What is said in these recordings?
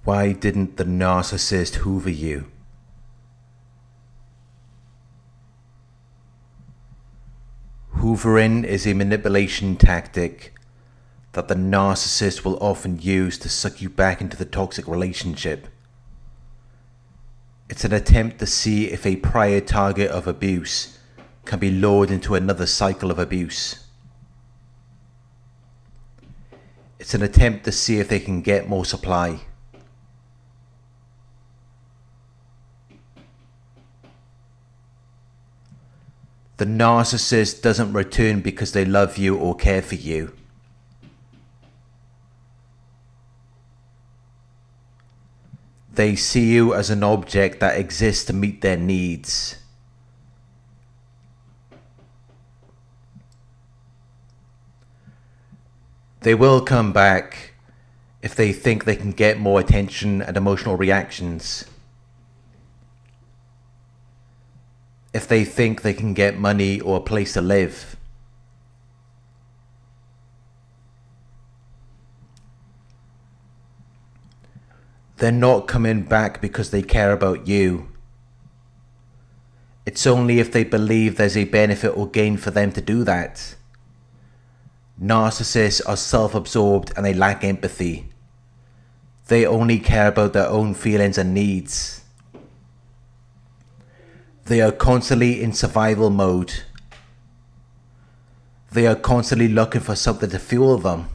Why didn't the narcissist Hoover you? Hoovering is a manipulation tactic that the narcissist will often use to suck you back into the toxic relationship. It's an attempt to see if a prior target of abuse can be lured into another cycle of abuse. It's an attempt to see if they can get more supply. The narcissist doesn't return because they love you or care for you. They see you as an object that exists to meet their needs. They will come back if they think they can get more attention and emotional reactions. If they think they can get money or a place to live. They're not coming back because they care about you. It's only if they believe there's a benefit or gain for them to do that. Narcissists are self-absorbed and they lack empathy. They only care about their own feelings and needs. They are constantly in survival mode. They are constantly looking for something to fuel them.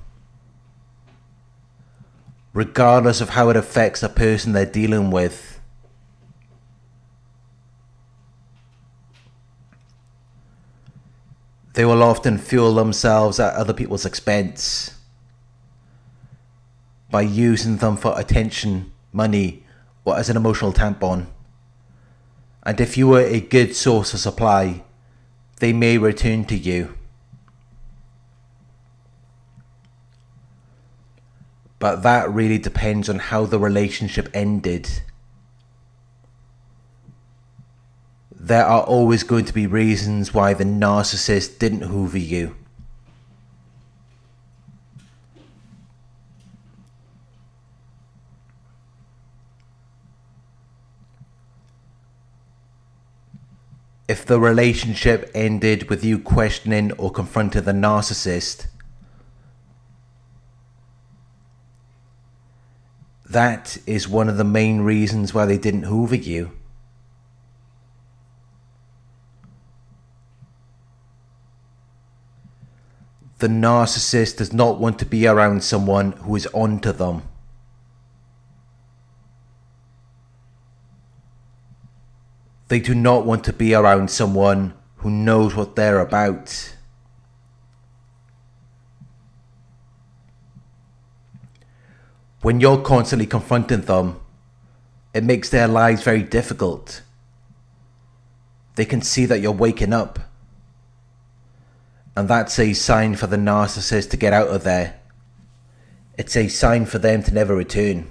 Regardless of how it affects the person they're dealing with. They will often fuel themselves at other people's expense by using them for attention, money, or as an emotional tampon. And if you were a good source of supply, they may return to you. But that really depends on how the relationship ended. There are always going to be reasons why the narcissist didn't hoover you. If the relationship ended with you questioning or confronting the narcissist, that is one of the main reasons why they didn't hoover you. The narcissist does not want to be around someone who is onto them. They do not want to be around someone who knows what they're about. When you're constantly confronting them, it makes their lives very difficult. They can see that you're waking up. And that's a sign for the narcissist to get out of there. It's a sign for them to never return.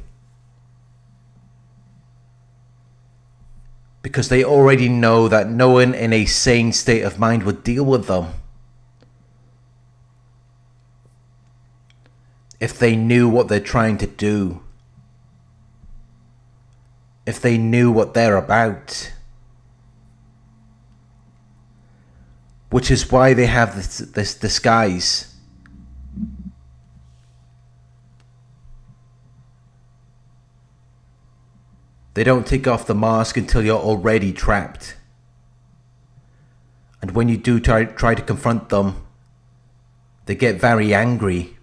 Because they already know that no one in a sane state of mind would deal with them. If they knew what they're trying to do. If they knew what they're about. Which is why they have this disguise. They don't take off the mask until you're already trapped. And when you do try to confront them, they get very angry.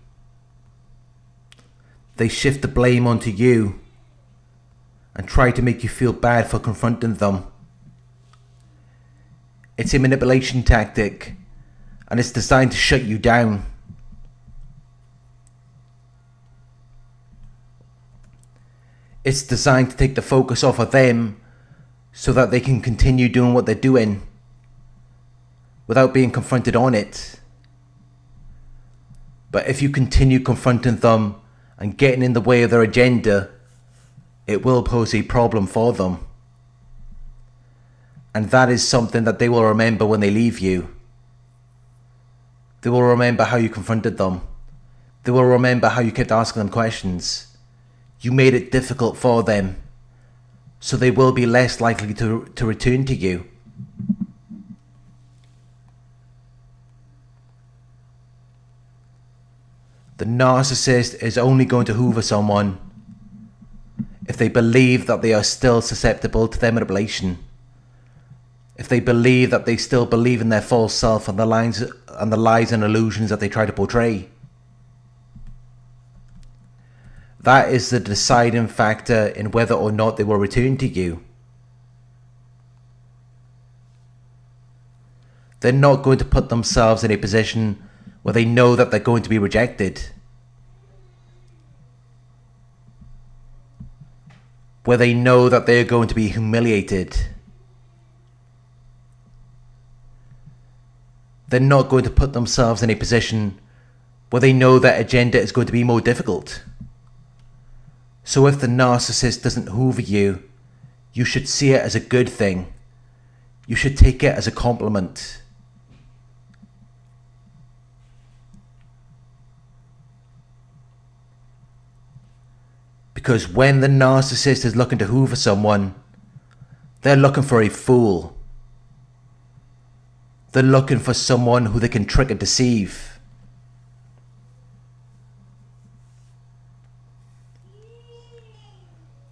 They shift the blame onto you and try to make you feel bad for confronting them. It's a manipulation tactic, and it's designed to shut you down. It's designed to take the focus off of them so that they can continue doing what they're doing without being confronted on it. But if you continue confronting them and getting in the way of their agenda, it will pose a problem for them. And that is something that they will remember when they leave you. They will remember how you confronted them. They will remember how you kept asking them questions. You made it difficult for them, so they will be less likely to return to you. The narcissist is only going to hoover someone if they believe that they are still susceptible to their manipulation. If they believe that they still believe in their false self and the lies and illusions that they try to portray. That is the deciding factor in whether or not they will return to you. They're not going to put themselves in a position where they know that they're going to be rejected. Where they know that they're going to be humiliated. They're not going to put themselves in a position where they know that agenda is going to be more difficult. So if the narcissist doesn't hoover you, you should see it as a good thing. You should take it as a compliment. Because when the narcissist is looking to hoover someone, they're looking for a fool. They're looking for someone who they can trick and deceive.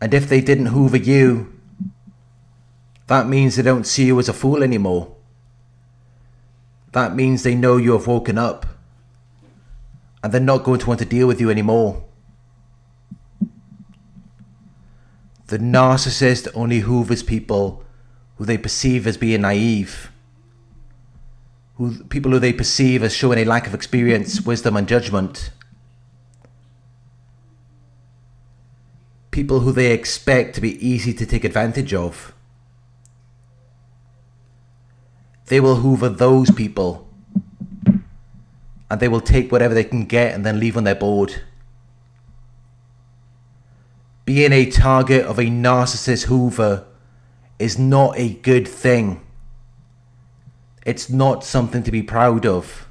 And if they didn't hoover you, that means they don't see you as a fool anymore. That means they know you have woken up. And they're not going to want to deal with you anymore. The narcissist only hoovers people who they perceive as being naive. People who they perceive as showing a lack of experience, wisdom and judgment. People who they expect to be easy to take advantage of. They will hoover those people. And they will take whatever they can get and then leave when they're bored. Being a target of a narcissist hoover is not a good thing. It's not something to be proud of.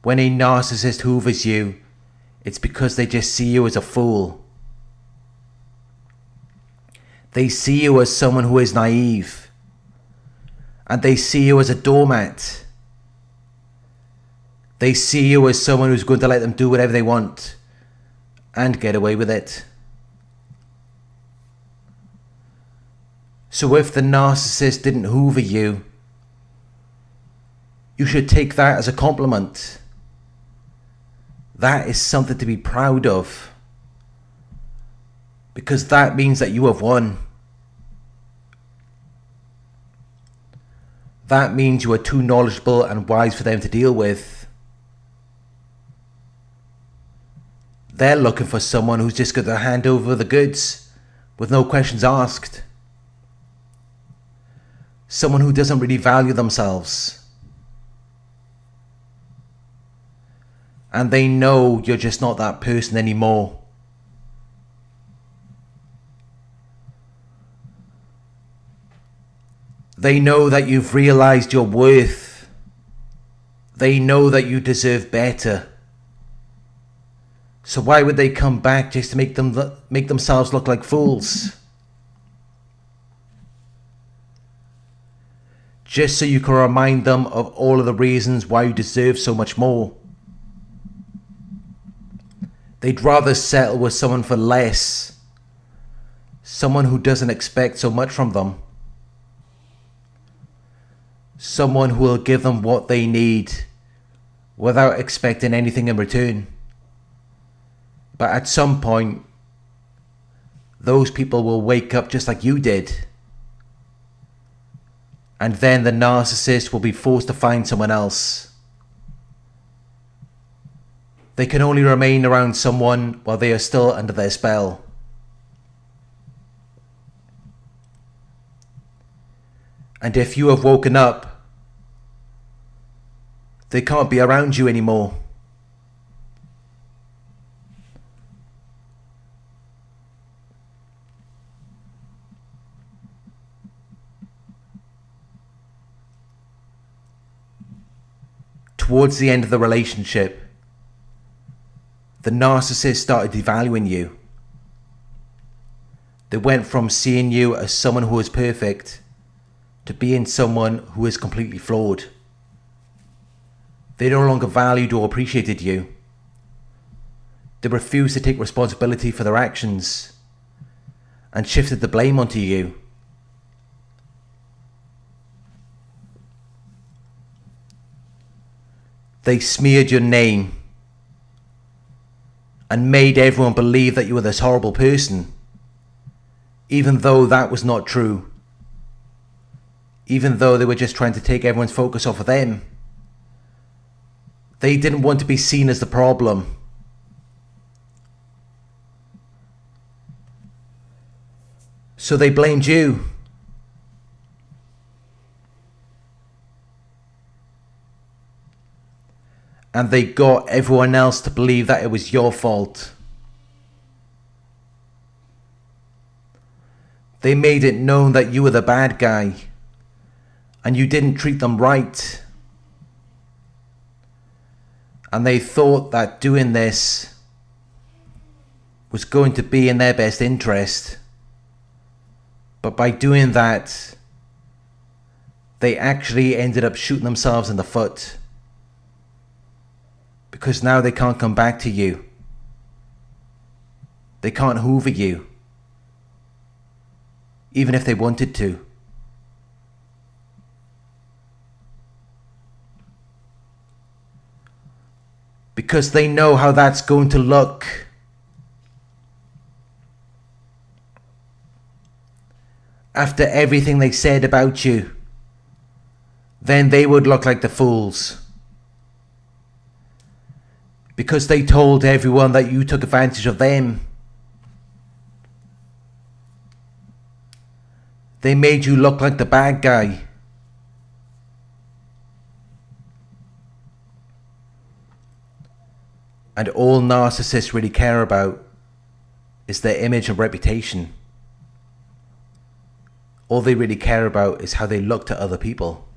When a narcissist hoovers you, it's because they just see you as a fool. They see you as someone who is naive. And they see you as a doormat. They see you as someone who's going to let them do whatever they want and get away with it. So if the narcissist didn't hoover you, you should take that as a compliment. That is something to be proud of. Because that means that you have won. That means you are too knowledgeable and wise for them to deal with. They're looking for someone who's just going to hand over the goods with no questions asked. Someone who doesn't really value themselves. And they know you're just not that person anymore. They know that you've realized your worth. They know that you deserve better. So why would they come back just to make themselves look like fools? Just so you can remind them of all of the reasons why you deserve so much more. They'd rather settle with someone for less. Someone who doesn't expect so much from them. Someone who will give them what they need without expecting anything in return. But at some point, those people will wake up just like you did. And then the narcissist will be forced to find someone else. They can only remain around someone while they are still under their spell. And if you have woken up, they can't be around you anymore. Towards the end of the relationship, the narcissist started devaluing you. They went from seeing you as someone who is perfect to being someone who is completely flawed. They no longer valued or appreciated you. They refused to take responsibility for their actions and shifted the blame onto you. They smeared your name and made everyone believe that you were this horrible person, even though that was not true. Even though they were just trying to take everyone's focus off of them. They didn't want to be seen as the problem. So they blamed you. And they got everyone else to believe that it was your fault. They made it known that you were the bad guy and you didn't treat them right. And they thought that doing this was going to be in their best interest. But by doing that, they actually ended up shooting themselves in the foot. Because now they can't come back to you. They can't Hoover you. Even if they wanted to. Because they know how that's going to look. After everything they said about you, then they would look like the fools. Because they told everyone that you took advantage of them. They made you look like the bad guy. And all narcissists really care about is their image and reputation. All they really care about is how they look to other people.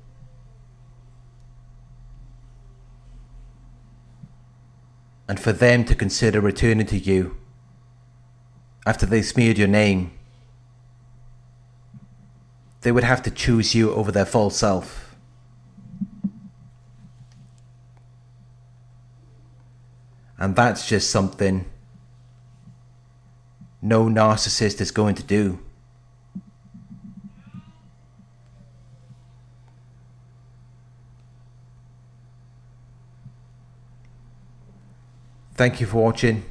And for them to consider returning to you after they smeared your name, they would have to choose you over their false self. And that's just something no narcissist is going to do. Thank you for watching.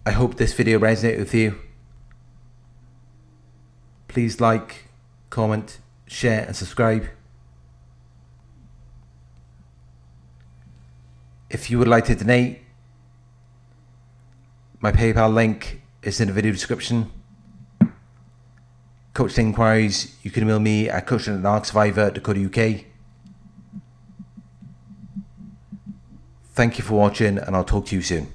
I hope this video resonated with you. Please like, comment, share and subscribe. If you would like to donate, my PayPal link is in the video description. Coaching inquiries, you can email me at coaching@narcsurvivor.co.uk. Thank you for watching and I'll talk to you soon.